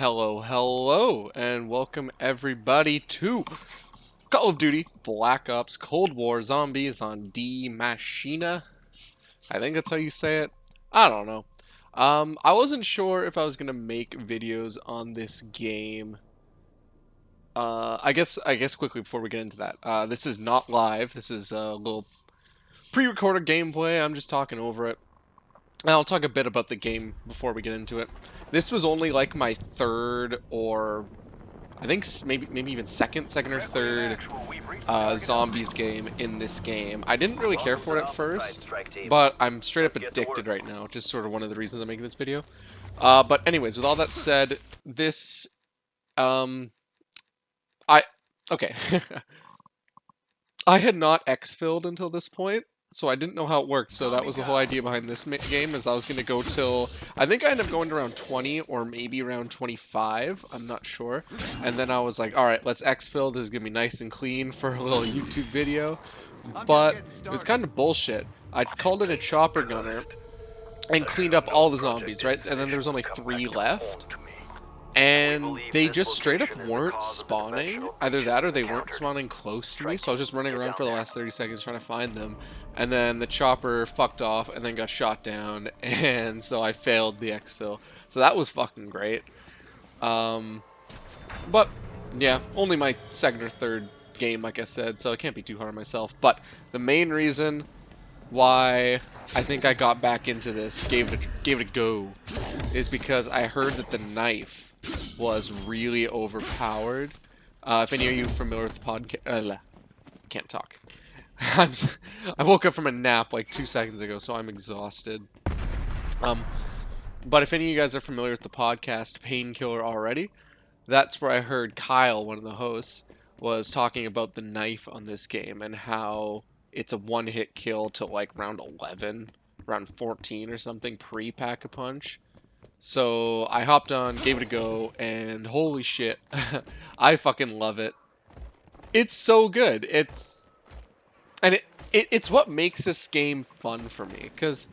Hello, hello, and welcome everybody to Call of Duty Black Ops Cold War Zombies on D Machina. I think that's how you say it. I don't know. I wasn't sure if I was gonna make videos on this game. I guess quickly before we get into that, this is not live. This is a little pre-recorded gameplay. I'm just talking over it. And I'll talk a bit about the game before we get into it. This was only like my third or I think maybe even second or third zombies game in this game. I didn't really care for it at first, but I'm straight up addicted right now, which is sort of one of the reasons I'm making this video. But anyways, with all that said, this, okay. I had not exfilled until this point, so I didn't know how it worked, so that was the whole idea behind this game, is I was going to go till, I think I ended up going to around 20, or maybe around 25, I'm not sure, and then I was like, alright, let's exfill, this is going to be nice and clean for a little YouTube video, but it was kind of bullshit. I called in a chopper gunner, and cleaned up all the zombies, right, and then there was only 3 left. And they just straight up weren't spawning. Either that or they weren't spawning close to me. So I was just running around for the last 30 seconds trying to find them. And then the chopper fucked off and then got shot down. And so I failed the exfil. So that was fucking great. But yeah, only my second or third game, like I said. So I can't be too hard on myself. But the main reason why I think I got back into this, gave it a go, is because I heard that the knife was really overpowered. If any of you are familiar with the podcast, can't talk. I woke up from a nap like 2 seconds ago, so I'm exhausted. But if any of you guys are familiar with the podcast Painkiller already, that's where I heard Kyle, one of the hosts, was talking about the knife on this game and how it's a one-hit kill to like round 11, round 14 or something pre-Pack-a-Punch. So I hopped on, gave it a go, and holy shit, I fucking love it. It's so good. It's what makes this game fun for me, because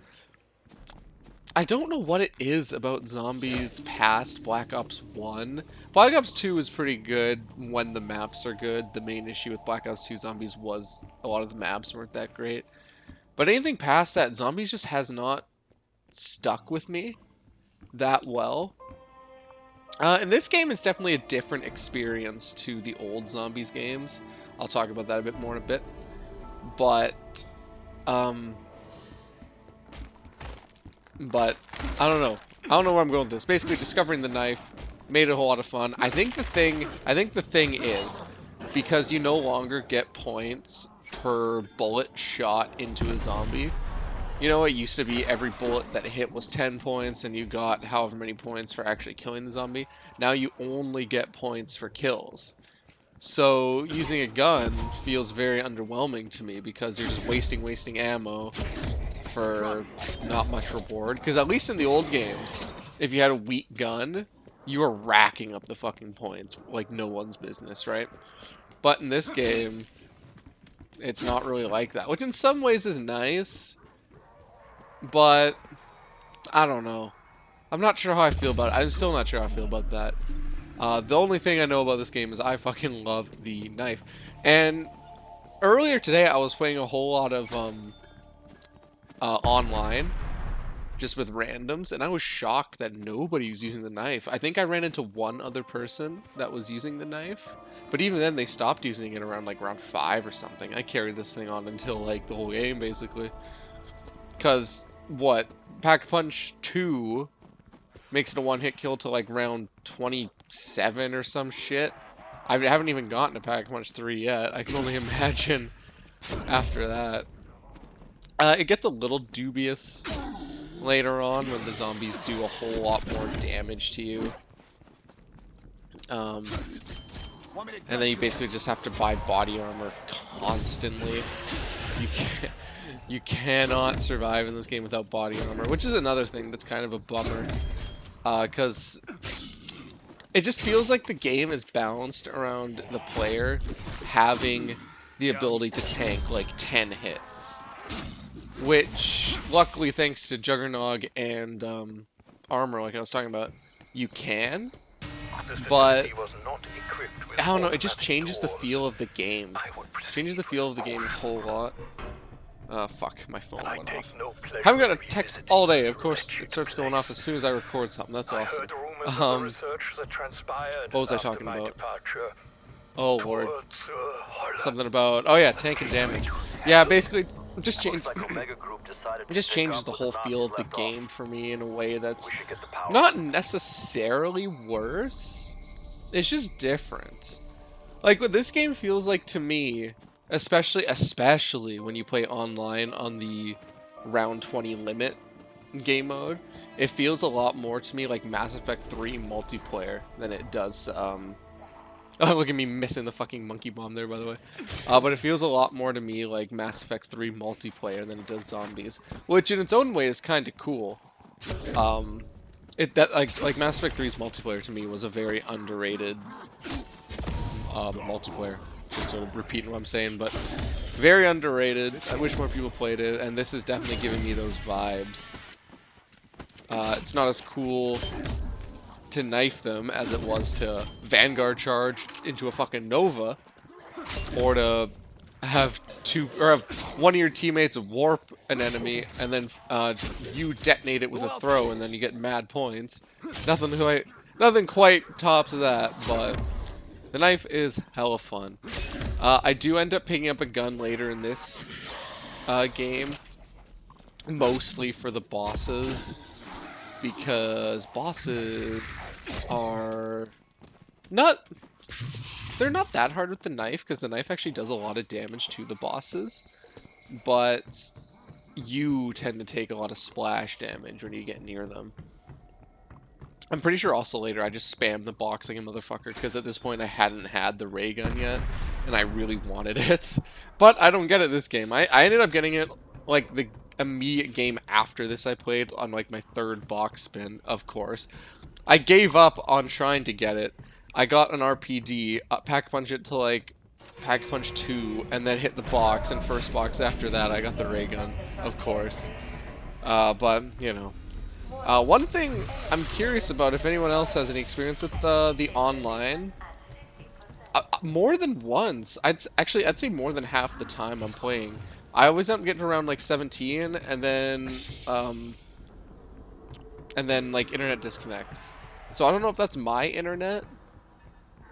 I don't know what it is about zombies past Black Ops 1. Black Ops 2 is pretty good when the maps are good. The main issue with Black Ops 2 zombies was a lot of the maps weren't that great. But anything past that, zombies just has not stuck with me that well. And this game is definitely a different experience to the old zombies games. I'll talk about that a bit more in a bit. But I don't know. I don't know where I'm going with this. Basically, discovering the knife made it a whole lot of fun. I think the thing is, because you no longer get points per bullet shot into a zombie. You know, it used to be every bullet that hit was 10 points, and you got however many points for actually killing the zombie. Now you only get points for kills. So using a gun feels very underwhelming to me, because you're just wasting ammo for not much reward. Because at least in the old games, if you had a weak gun, you were racking up the fucking points like no one's business, right? But in this game, it's not really like that, which in some ways is nice. But I don't know. I'm not sure how I feel about it. I'm still not sure how I feel about that. The only thing I know about this game is I fucking love the knife. And earlier today, I was playing a whole lot of online, just with randoms, and I was shocked that nobody was using the knife. I think I ran into one other person that was using the knife, but even then, they stopped using it around like round 5 or something. I carried this thing on until like the whole game, basically. Because, what, Pack-a-Punch 2 makes it a one-hit kill to, like, round 27 or some shit. I haven't even gotten to Pack-a-Punch 3 yet. I can only imagine after that. It gets a little dubious later on when the zombies do a whole lot more damage to you. And then you basically just have to buy body armor constantly. You cannot survive in this game without body armor, which is another thing that's kind of a bummer. Because it just feels like the game is balanced around the player having the ability to tank like 10 hits. Which, luckily, thanks to Juggernog and Armor, like I was talking about, you can. but I don't know, it just changes the feel of the game. Changes the feel of the game a whole lot. Fuck, my phone went off. Haven't got a text all day. Of course, it starts going off as soon as I record something. That's awesome. What was I talking about? Oh, Lord. Something about... Oh, yeah, tank and damage. Yeah, basically, it just changes the whole feel of the game for me in a way that's not necessarily worse. It's just different. Like, what this game feels like to me... Especially when you play online on the round 20 limit game mode, it feels a lot more to me like Mass Effect 3 multiplayer than it does, oh, look at me missing the fucking monkey bomb there, by the way. But it feels a lot more to me like Mass Effect 3 multiplayer than it does zombies, which in its own way is kind of cool. Like Mass Effect 3's multiplayer to me was a very underrated multiplayer. Sort of repeating what I'm saying, but very underrated. I wish more people played it, and this is definitely giving me those vibes. It's not as cool to knife them as it was to Vanguard charge into a fucking Nova, or to have one of your teammates warp an enemy and then you detonate it with a throw, and then you get mad points. Nothing quite tops that, but. The knife is hella fun. I do end up picking up a gun later in this game, mostly for the bosses, because bosses are they're not that hard with the knife, because the knife actually does a lot of damage to the bosses, but you tend to take a lot of splash damage when you get near them. I'm pretty sure also later I just spammed the box like a motherfucker, because at this point I hadn't had the ray gun yet, and I really wanted it. But I don't get it this game. I ended up getting it like the immediate game after this I played on like my third box spin, of course. I gave up on trying to get it. I got an RPD, pack punch it to like pack punch 2, and then hit the box, and first box after that I got the ray gun, of course. But, you know. One thing I'm curious about, if anyone else has any experience with the online, more than once, I'd say more than half the time I'm playing, I always end up getting around like 17, and then like internet disconnects. So I don't know if that's my internet,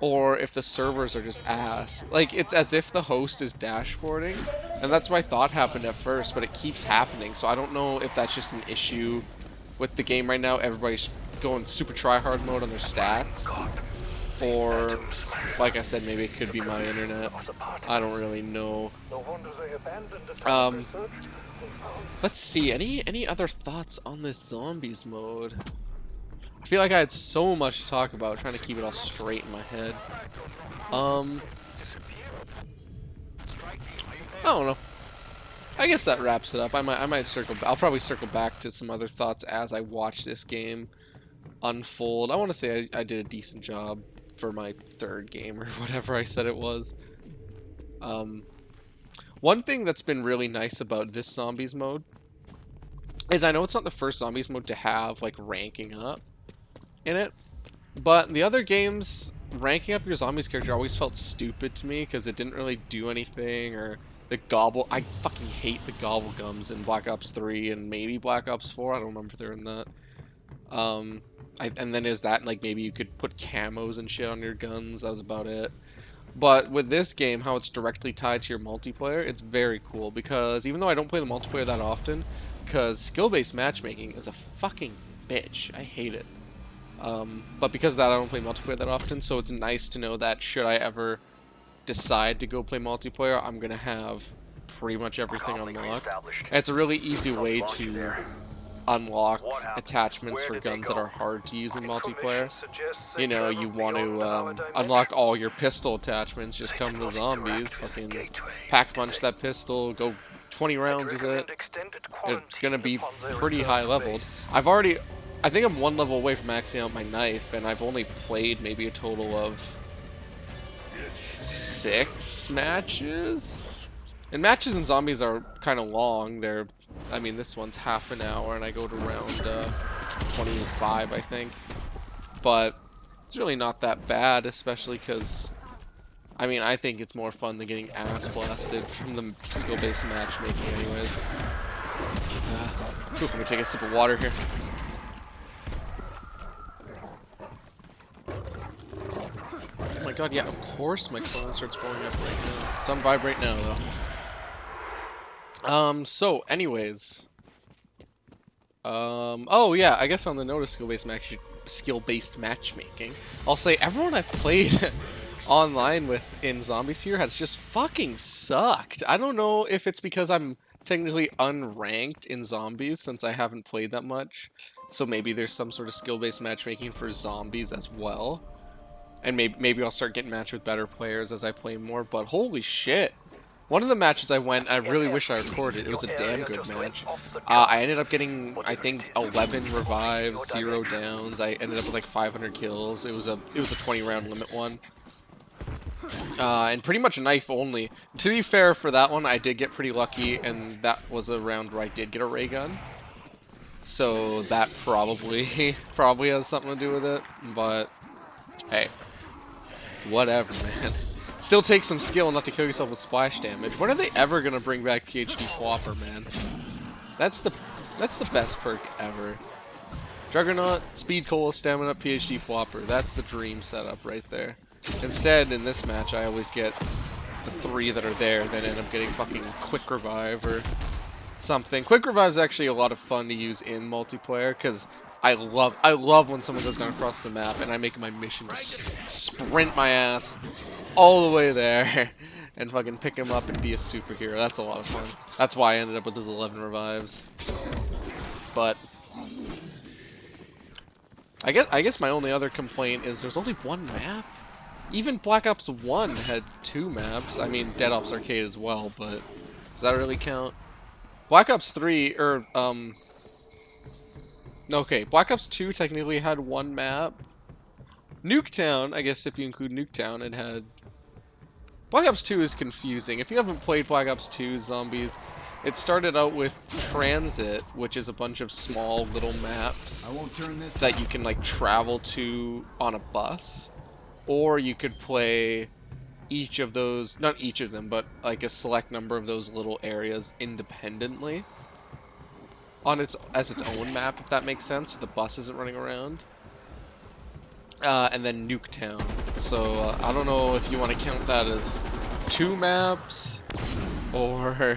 or if the servers are just ass. Like, it's as if the host is dashboarding, and that's my thought happened at first, but it keeps happening, so I don't know if that's just an issue with the game right now. Everybody's going super try-hard mode on their stats, or, like I said, maybe it could be my internet. I don't really know. Let's see, any other thoughts on this zombies mode? I feel like I had so much to talk about, trying to keep it all straight in my head. I don't know. I guess that wraps it up. I might circle. I'll probably circle back to some other thoughts as I watch this game unfold. I want to say I did a decent job for my third game, or whatever I said it was. One thing that's been really nice about this zombies mode is I know it's not the first zombies mode to have like ranking up in it, but the other games, ranking up your zombies character always felt stupid to me, because it didn't really do anything, or the gobble. I fucking hate the gobble gums in Black Ops 3 and maybe Black Ops 4. I don't remember if they're in that. And then is that like maybe you could put camos and shit on your guns. That was about it. But with this game, how it's directly tied to your multiplayer, it's very cool, because even though I don't play the multiplayer that often, because skill-based matchmaking is a fucking bitch. I hate it. But because of that, I don't play multiplayer that often, so it's nice to know that should I ever decide to go play multiplayer, I'm gonna have pretty much everything unlocked. And it's a really easy way to unlock attachments for guns that are hard to use in multiplayer. You know, you want to unlock all your pistol attachments, just come to zombies, fucking pack punch that pistol, go 20 rounds with it. It's gonna be pretty high leveled. I think I'm one level away from maxing out my knife, and I've only played maybe a total of 6 matches? And matches in zombies are kind of long. I mean, this one's half an hour, and I go to round 25, I think. But It's really not that bad, especially because, I mean, I think it's more fun than getting ass blasted from the skill-based matchmaking anyways. Let me take a sip of water here. Oh my god, yeah, of course my phone starts blowing up right now. It's on vibrate now, though. So, anyways. Oh yeah, I guess on the note of skill-based matchmaking, I'll say everyone I've played online with in Zombies here has just fucking sucked. I don't know if it's because I'm technically unranked in Zombies since I haven't played that much. So maybe there's some sort of skill-based matchmaking for Zombies as well. And maybe I'll start getting matched with better players as I play more, but holy shit. One of the matches I went, I really wish I recorded. It was a damn good match. I ended up getting, I think, 11 revives, 0 downs. I ended up with like 500 kills. It was a 20-round limit one. And pretty much knife only. To be fair, for that one, I did get pretty lucky, and that was a round where I did get a ray gun. So that probably has something to do with it. But hey, whatever, man. Still takes some skill not to kill yourself with splash damage. When are they ever gonna bring back PhD Whopper, man? That's the best perk ever. Juggernaut, Speed Cola, Stamina, PhD Whopper. That's the dream setup right there. Instead, in this match, I always get the 3 that are there, then end up getting fucking Quick Revive or something. Quick Revive is actually a lot of fun to use in multiplayer because I love when someone goes down across the map and I make it my mission to sprint my ass all the way there and fucking pick him up and be a superhero. That's a lot of fun. That's why I ended up with those 11 revives. But I guess my only other complaint is there's only one map. Even Black Ops 1 had 2 maps. I mean, Dead Ops Arcade as well, but does that really count? Black Ops 3, okay, Black Ops 2 technically had 1 map. Nuketown, I guess if you include Nuketown, it had... Black Ops 2 is confusing. If you haven't played Black Ops 2 Zombies, it started out with Transit, which is a bunch of small little maps that you can like travel to on a bus. Or you could play each of those, not each of them, but like a select number of those little areas independently on as its own map, if that makes sense, so the bus isn't running around. And then Nuketown. So I don't know if you want to count that as 2 maps, or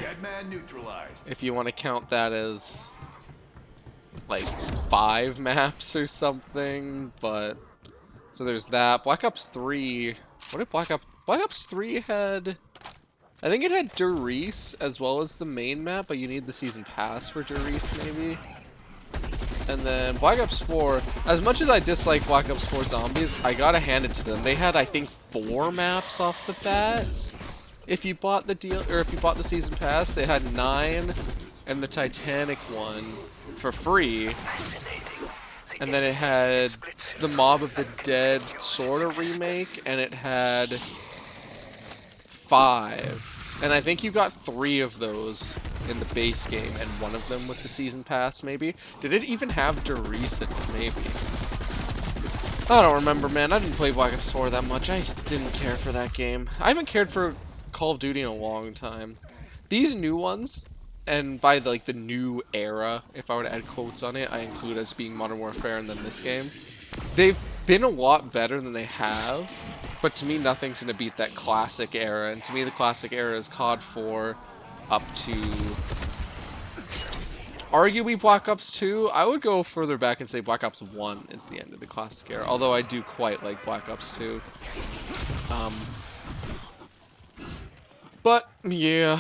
if you want to count that as like 5 maps or something. But so there's that. Black Ops 3. What did Black Ops 3 had? I think it had Der Riese as well as the main map, but you need the season pass for Der Riese maybe. And then Black Ops 4, as much as I dislike Black Ops 4 Zombies, I gotta hand it to them. They had, I think, 4 maps off the bat. If you bought the deal, or if you bought the season pass, they had 9 and the Titanic one for free. And then it had the Mob of the Dead sort of remake, and it had 5. And I think you got 3 of those in the base game, and 1 of them with the season pass, maybe. Did it even have Der Riese in it? Maybe. I don't remember, man. I didn't play Black Ops 4 that much. I didn't care for that game. I haven't cared for Call of Duty in a long time. These new ones, and by the new era, if I were to add quotes on it, I include as being Modern Warfare and then this game. They've been a lot better than they have. But to me, nothing's going to beat that classic era. And to me, the classic era is COD 4 up to arguably Black Ops 2. I would go further back and say Black Ops 1 is the end of the classic era. Although I do quite like Black Ops 2. But, yeah.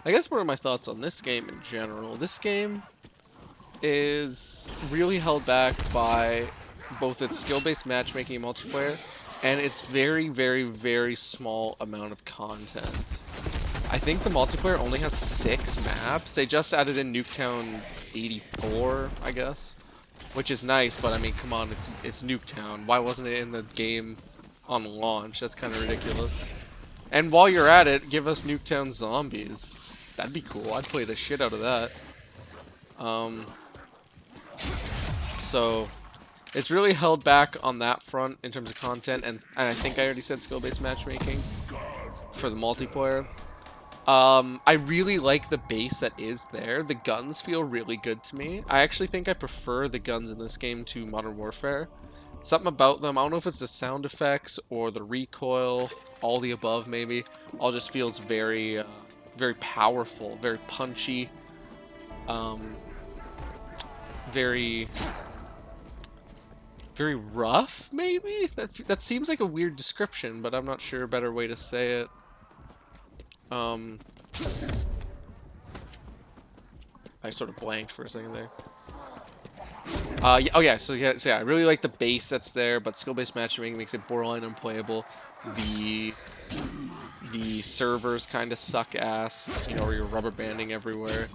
I guess what are my thoughts on this game in general? This game is really held back by both its skill-based matchmaking and multiplayer, and its very, very, very small amount of content. I think the multiplayer only has 6 maps. They just added in Nuketown 84, I guess, which is nice, but I mean, come on, it's Nuketown. Why wasn't it in the game on launch? That's kind of ridiculous. And while you're at it, give us Nuketown Zombies. That'd be cool. I'd play the shit out of that. So It's really held back on that front in terms of content, and I think I already said skill-based matchmaking for the multiplayer. I really like the base that is there. The guns feel really good to me. I actually think I prefer the guns in this game to Modern Warfare. Something about them, I don't know if it's the sound effects or the recoil, all the above maybe, all just feels very, very powerful, very punchy, very rough, maybe? That seems like a weird description, but I'm not sure a better way to say it. I sort of blanked for a second there. Yeah, oh yeah, so yeah, I really like the base that's there, but skill-based matchmaking makes it borderline unplayable. The servers kind of suck ass, you know, where you're rubber banding everywhere.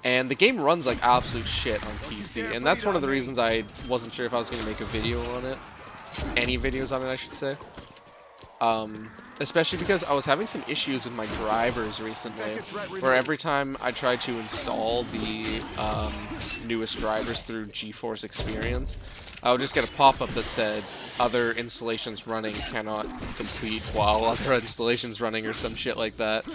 And the game runs like absolute shit on PC, and that's one of the reasons I wasn't sure if I was going to make a video on it. Any videos on it, I should say. Especially because I was having some issues with my drivers recently, where every time I tried to install the newest drivers through GeForce Experience, I would just get a pop-up that said, other installations running cannot complete while other installations running, or some shit like that.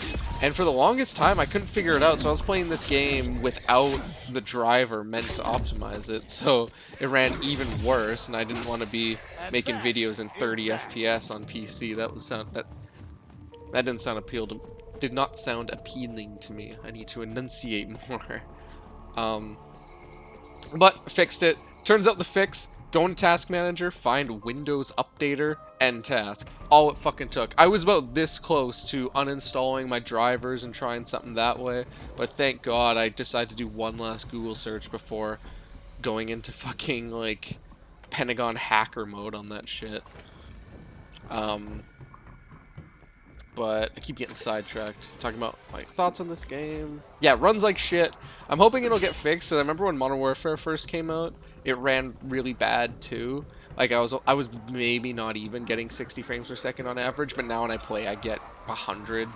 And for the longest time, I couldn't figure it out, so I was playing this game without the driver meant to optimize it, so it ran even worse, and I didn't want to be making videos in 30 FPS on PC. That didn't sound did not sound appealing to me. I need to enunciate more. But fixed it. Turns out the fix, go into Task Manager, find Windows Updater, end task. All it fucking took. I was about this close to uninstalling my drivers and trying something that way, but thank God I decided to do one last Google search before going into fucking, like, Pentagon hacker mode on that shit. But I keep getting sidetracked. Talking about my thoughts on this game. Yeah, it runs like shit. I'm hoping it'll get fixed. I remember when Modern Warfare first came out, it ran really bad too. Like I was maybe not even getting 60 frames per second on average, but now when I play, I get 100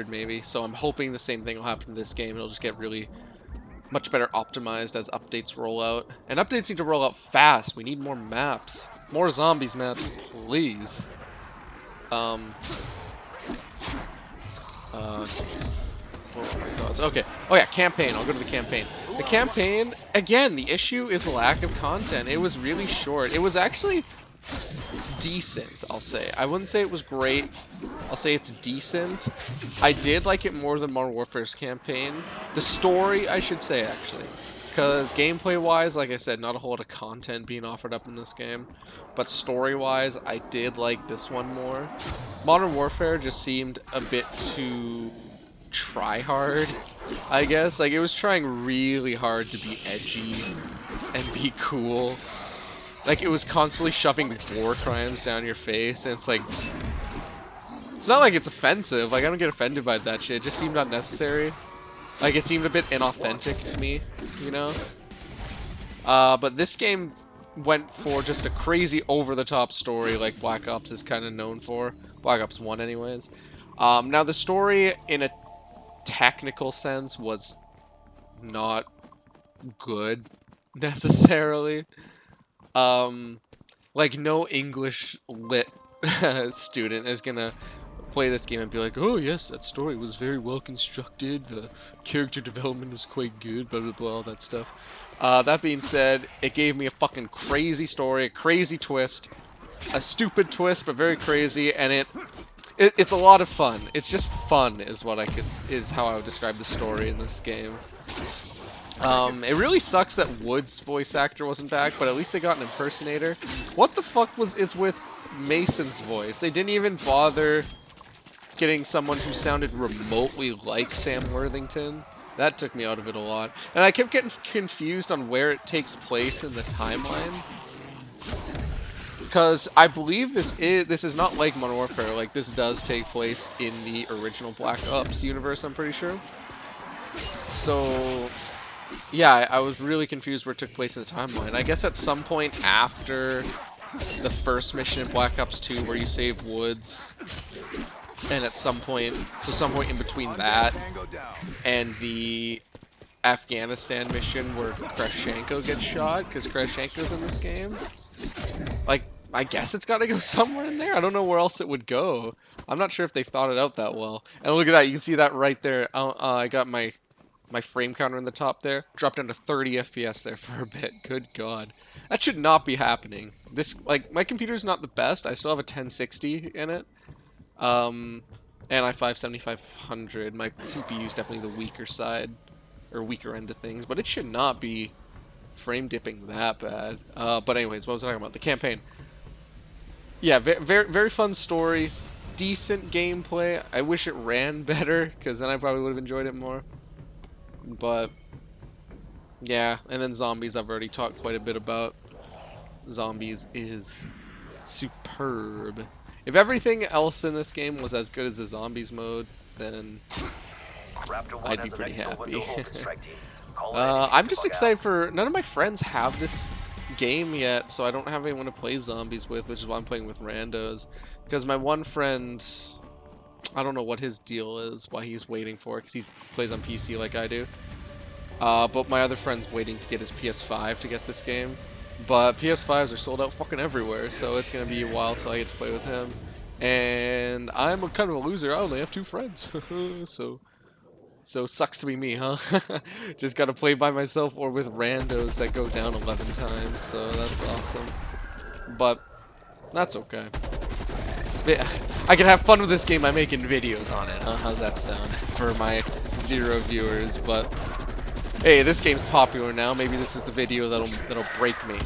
maybe. So I'm hoping the same thing will happen in this game. It'll just get really much better optimized as updates roll out. And updates need to roll out fast. We need more maps. More zombies maps, please. Okay. Oh yeah, campaign. I'll go to the campaign. The campaign, again, the issue is the lack of content. It was really short. It was actually decent, I'll say. I wouldn't say it was great. I'll say it's decent. I did like it more than Modern Warfare's campaign. The story, I should say, actually. Because gameplay-wise, like I said, not a whole lot of content being offered up in this game. But story-wise, I did like this one more. Modern Warfare just seemed a bit too try-hard, I guess. Like, it was trying really hard to be edgy and be cool. Like, it was constantly shoving war crimes down your face, and it's like... It's not like it's offensive. Like, I don't get offended by that shit. It just seemed unnecessary. Like, it seemed a bit inauthentic to me, you know? But this game went for just a crazy over-the-top story like Black Ops is kind of known for. Black Ops 1 anyways. Now, the story, in a technical sense, was not good, necessarily. Like, no English lit student is gonna play this game and be like, oh yes, that story was very well constructed, the character development was quite good, blah blah blah, all that stuff. That being said, it gave me a fucking crazy story, a crazy twist, a stupid twist, but very crazy, and it's a lot of fun. It's just fun, is how I would describe the story in this game. It really sucks that Wood's voice actor wasn't back, but at least they got an impersonator. What the fuck is with Mason's voice? They didn't even bother getting someone who sounded remotely like Sam Worthington. That took me out of it a lot. And I kept getting confused on where it takes place in the timeline. Because I believe this is not like Modern Warfare. Like, this does take place in the original Black Ops universe, I'm pretty sure. So, yeah, I was really confused where it took place in the timeline. I guess at some point after the first mission in Black Ops 2 where you save Woods, and at some point in between that and the Afghanistan mission where Kravchenko gets shot, because Kravchenko's in this game. Like, I guess it's gotta go somewhere in there. I don't know where else it would go. I'm not sure if they thought it out that well. And look at that, you can see that right there. I got my frame counter in the top there. Dropped down to 30 FPS there for a bit. Good God. That should not be happening. This, like, my computer's not the best. I still have a 1060 in it. And i5 7500. My CPU is definitely the weaker side, or weaker end of things, but it should not be frame dipping that bad. But anyways, what was I talking about? The campaign. Yeah, very, very fun story. Decent gameplay. I wish it ran better, because then I probably would have enjoyed it more. But yeah, and then zombies I've already talked quite a bit about. Zombies is superb. If everything else in this game was as good as the zombies mode, then I'd be pretty happy. I'm just excited for... None of my friends have this game yet, so I don't have anyone to play zombies with, which is why I'm playing with randos. Because my one friend... I don't know what his deal is, why he's waiting for it, because he plays on PC like I do. But my other friend's waiting to get his PS5 to get this game. But PS5s are sold out fucking everywhere, so it's going to be a while till I get to play with him. And I'm kind of a loser, I only have 2 friends. So sucks to be me, huh? Just gotta play by myself or with randos that go down 11 times, so that's awesome. But that's okay. Yeah, I can have fun with this game by making videos on it, huh? How's that sound for my 0 viewers? But hey, this game's popular now. Maybe this is the video that'll break me.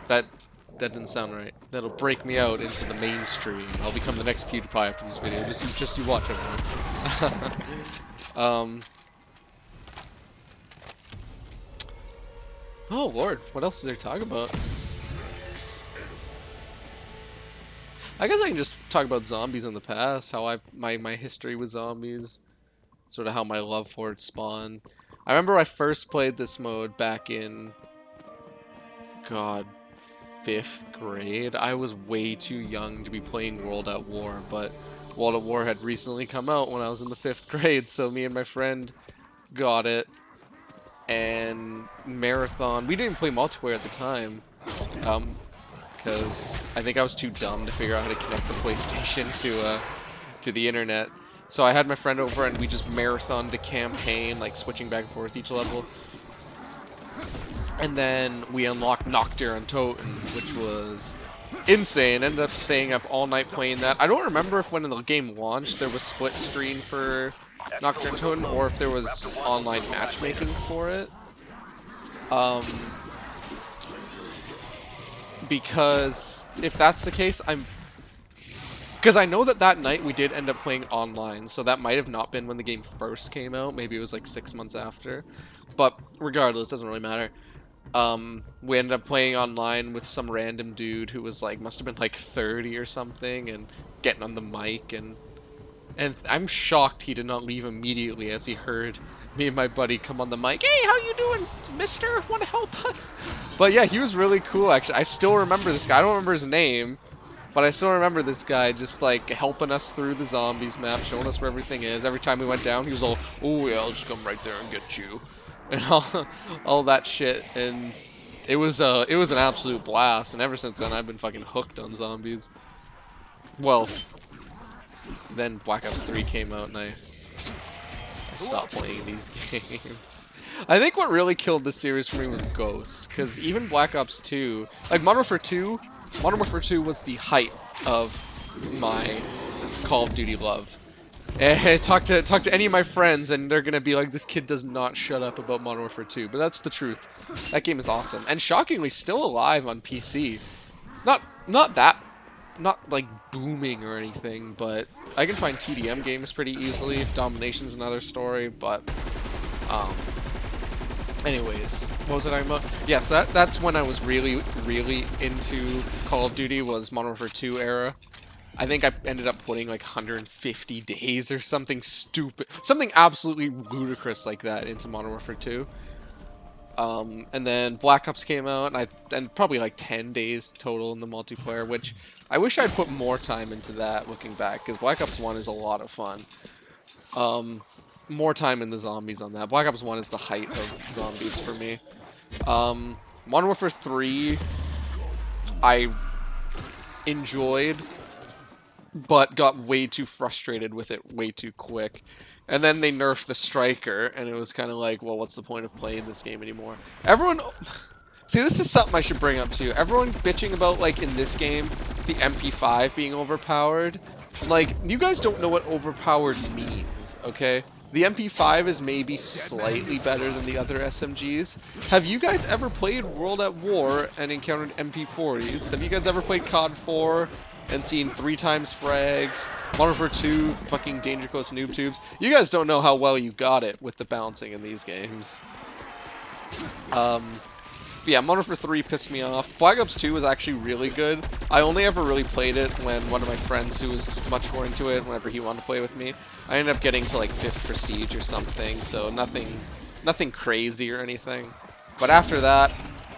That didn't sound right. That'll break me out into the mainstream. I'll become the next PewDiePie after this video. Just you watch everyone. Oh Lord, what else is there to talk about? I guess I can just talk about zombies in the past, how my history with zombies, sort of how my love for it spawned. I remember I first played this mode back in, God, 5th grade. I was way too young to be playing World at War, but World at War had recently come out when I was in the 5th grade, so me and my friend got it, and marathon. We didn't play multiplayer at the time, because I think I was too dumb to figure out how to connect the PlayStation to the internet. So I had my friend over and we just marathoned the campaign, like switching back and forth each level. And then we unlocked Nocturne Toten, which was insane. Ended up staying up all night playing that. I don't remember if when the game launched there was split screen for Nocturne Toten or if there was online matchmaking for it. Because if that's the case, because I know that night we did end up playing online, so that might have not been when the game first came out. Maybe it was like 6 months after. But regardless, doesn't really matter. We ended up playing online with some random dude who was like, must have been like 30 or something, and getting on the mic, and I'm shocked he did not leave immediately as he heard me and my buddy come on the mic. Hey, how you doing, mister? Want to help us? But yeah, he was really cool, actually. I still remember this guy. I don't remember his name, but I still remember this guy just like helping us through the zombies map, showing us where everything is. Every time we went down, he was all, oh yeah, I'll just come right there and get you. And all that shit. And it was an absolute blast. And ever since then, I've been fucking hooked on zombies. Well, then Black Ops 3 came out and I stopped playing these games. I think what really killed this series for me was Ghosts, because even Black Ops 2, like Modern Warfare 2 was the height of my Call of Duty love. And talk to any of my friends and they're gonna be like, this kid does not shut up about Modern Warfare 2, but that's the truth. That game is awesome, and shockingly still alive on PC. Not like booming or anything, but I can find TDM games pretty easily. Domination's another story, but anyways, what was I talking about? Yes, that's when I was really into Call of Duty, was Modern Warfare 2 era. I think I ended up putting like 150 days or something stupid, something absolutely ludicrous like that into Modern Warfare 2. And then Black Ops came out, and probably like 10 days total in the multiplayer, which I wish I'd put more time into that looking back, because Black Ops 1 is a lot of fun. more time in the zombies on that. Black Ops 1 is the height of zombies for me. Modern Warfare 3, I enjoyed, but got way too frustrated with it way too quick. And then they nerfed the striker, and it was kind of like, well, what's the point of playing this game anymore? Everyone... See, this is something I should bring up too. Everyone bitching about, like, in this game, the MP5 being overpowered. Like, you guys don't know what overpowered means, okay? The MP5 is maybe slightly better than the other SMGs. Have you guys ever played World at War and encountered MP40s? Have you guys ever played COD 4 and seen 3 times frags? Modern Warfare 2, fucking Danger Close noob tubes? You guys don't know how well you got it with the bouncing in these games. But yeah, Modern Warfare 3 pissed me off. Black Ops 2 was actually really good. I only ever really played it when one of my friends who was much more into it, whenever he wanted to play with me, I ended up getting to like 5th Prestige or something, so nothing crazy or anything. But after that,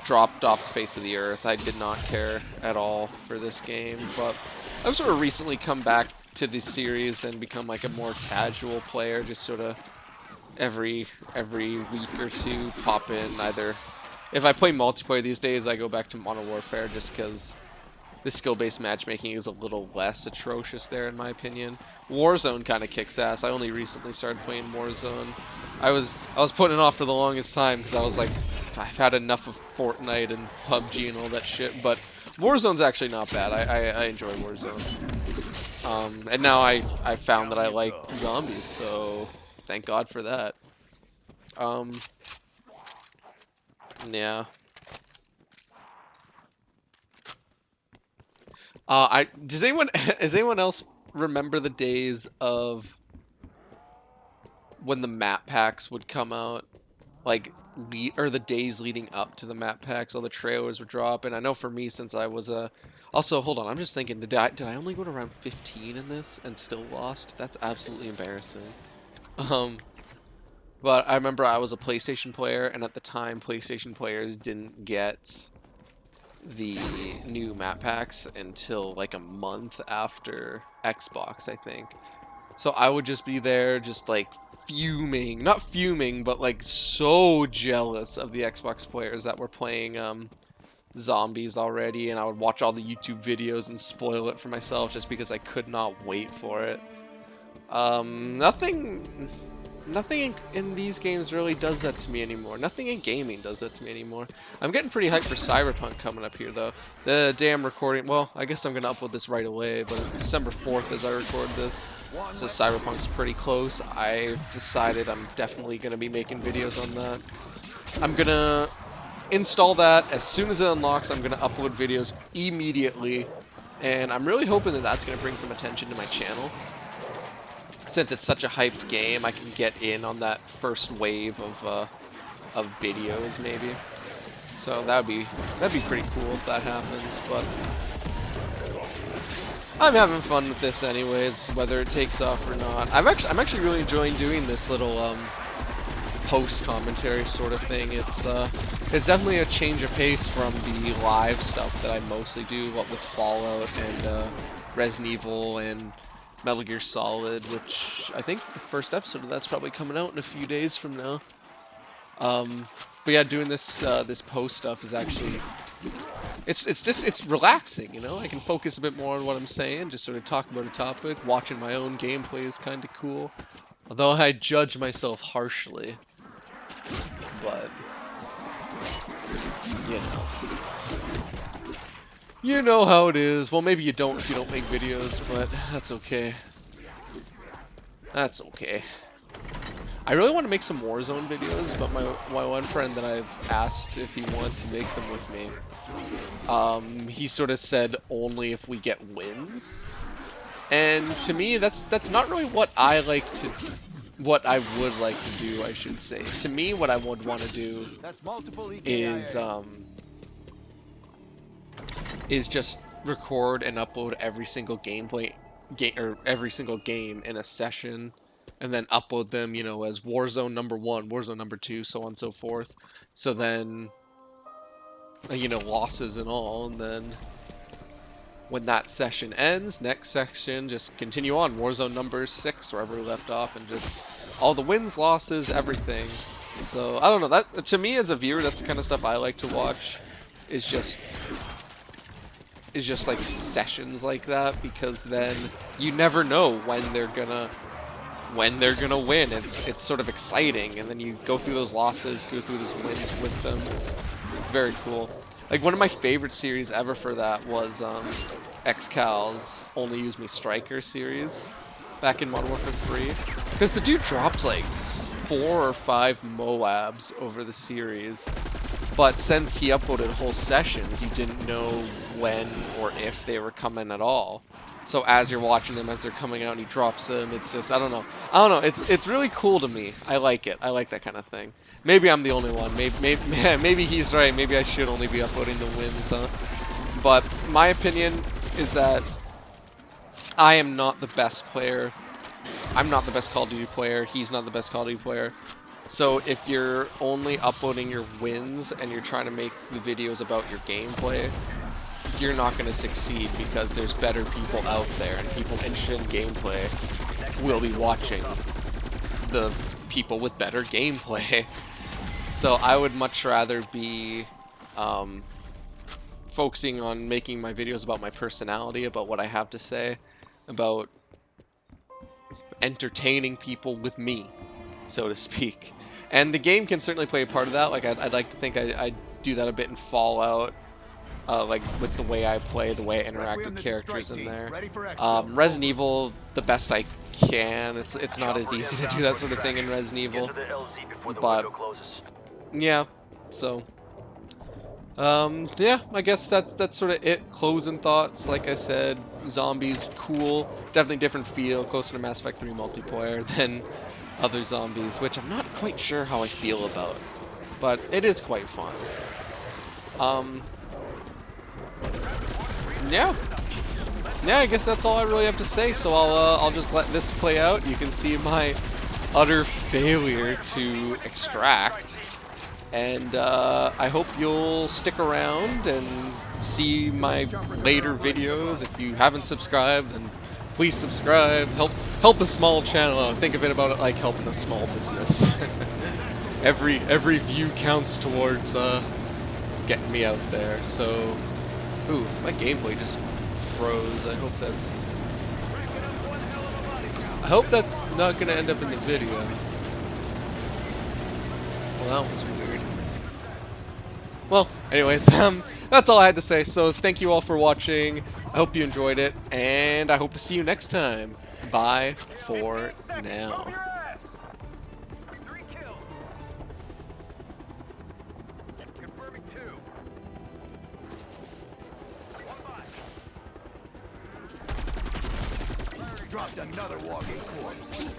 dropped off the face of the earth. I did not care at all for this game, but I've sort of recently come back to this series and become like a more casual player, just sort of every week or two pop in either. If I play multiplayer these days, I go back to Modern Warfare just because the skill-based matchmaking is a little less atrocious there, in my opinion. Warzone kind of kicks ass. I only recently started playing Warzone. I was putting it off for the longest time because I was like, I've had enough of Fortnite and PUBG and all that shit. But Warzone's actually not bad. I enjoy Warzone. And now I found that I like zombies, so thank God for that. Yeah. Does anyone else remember the days of when the map packs would come out? Like, or the days leading up to the map packs, all the trailers would drop. And I know for me, since I was also, hold on, I'm just thinking, did I only go to around 15 in this and still lost? That's absolutely embarrassing. But I remember I was a PlayStation player, and at the time, PlayStation players didn't get the new map packs until like a month after Xbox, I think. So I would just be there, just like fuming, not fuming, but like so jealous of the Xbox players that were playing zombies already, and I would watch all the YouTube videos and spoil it for myself just because I could not wait for it. Nothing in these games really does that to me anymore. Nothing in gaming does that to me anymore. I'm getting pretty hyped for Cyberpunk coming up here, though. The day I'm recording, well, I guess I'm going to upload this right away, but it's December 4th as I record this. So Cyberpunk's pretty close. I've decided I'm definitely going to be making videos on that. I'm going to install that. As soon as it unlocks, I'm going to upload videos immediately. And I'm really hoping that that's going to bring some attention to my channel. Since it's such a hyped game, I can get in on that first wave of videos, maybe. So that'd be pretty cool if that happens. But I'm having fun with this, anyways, whether it takes off or not. I'm actually really enjoying doing this little post commentary sort of thing. It's definitely a change of pace from the live stuff that I mostly do, what with Fallout and Resident Evil and Metal Gear Solid, which I think the first episode of that's probably coming out in a few days from now. But yeah, doing this this post stuff is actually it's relaxing, you know. I can focus a bit more on what I'm saying, just sort of talk about a topic. Watching my own gameplay is kind of cool, although I judge myself harshly. But you know. You know how it is. Well, maybe you don't if you don't make videos, but that's okay. That's okay. I really want to make some Warzone videos, but my one friend that I've asked if he wants to make them with me, he sort of said only if we get wins. And to me, that's not really what I like to, what I would like to do, I should say. To me, what I would want to do is just record and upload every single every single game in a session, and then upload them, you know, as Warzone number 1, Warzone number 2, so on and so forth. So then, you know, losses and all, and then when that session ends, next section, just continue on Warzone number 6, wherever we left off, and just all the wins, losses, everything. So I don't know, that to me as a viewer, that's the kind of stuff I like to watch, is just like sessions like that, because then you never know when they're gonna win. It's sort of exciting, and then you go through those losses, go through those wins with them. Very cool. Like, one of my favorite series ever for that was XCal's Only Use Me Striker series back in Modern Warfare 3, because the dude dropped like 4 or 5 Moabs over the series, but since he uploaded whole sessions, you didn't know when or if they were coming at all. So as you're watching them, as they're coming out and he drops them, it's just, I don't know, it's really cool to me. I like it. I like that kind of thing. Maybe I'm the only one. Maybe he's right. Maybe I should only be uploading the wins, huh? But my opinion is that I am not the best player. I'm not the best Call of Duty player. He's not the best Call of Duty player. So if you're only uploading your wins and you're trying to make the videos about your gameplay, you're not going to succeed, because there's better people out there, and people interested in gameplay will be watching the people with better gameplay. So I would much rather be focusing on making my videos about my personality, about what I have to say, about entertaining people with me, so to speak. And the game can certainly play a part of that. Like, I'd like to think I do that a bit in Fallout, like with the way I play, the way I interact with characters in there. Resident Evil, the best I can. It's not as easy to do that sort of thing in Resident Evil, but yeah. So yeah, I guess that's sort of it. Closing thoughts. Like I said, zombies, cool. Definitely different feel, closer to Mass Effect 3 multiplayer than other zombies, which I'm not quite sure how I feel about, but it is quite fun. Yeah, I guess that's all I really have to say. So I'll just let this play out. You can see my utter failure to extract, and I hope you'll stick around and see my later videos. If you haven't subscribed, then please subscribe. Help a small channel out. Think of it about it like helping a small business. every view counts towards getting me out there. So, ooh, my gameplay just froze. I hope that's not gonna end up in the video. Well, that was weird. Well, anyways, that's all I had to say. So thank you all for watching. I hope you enjoyed it, and I hope to see you next time. Bye for now. Dropped another walking corpse.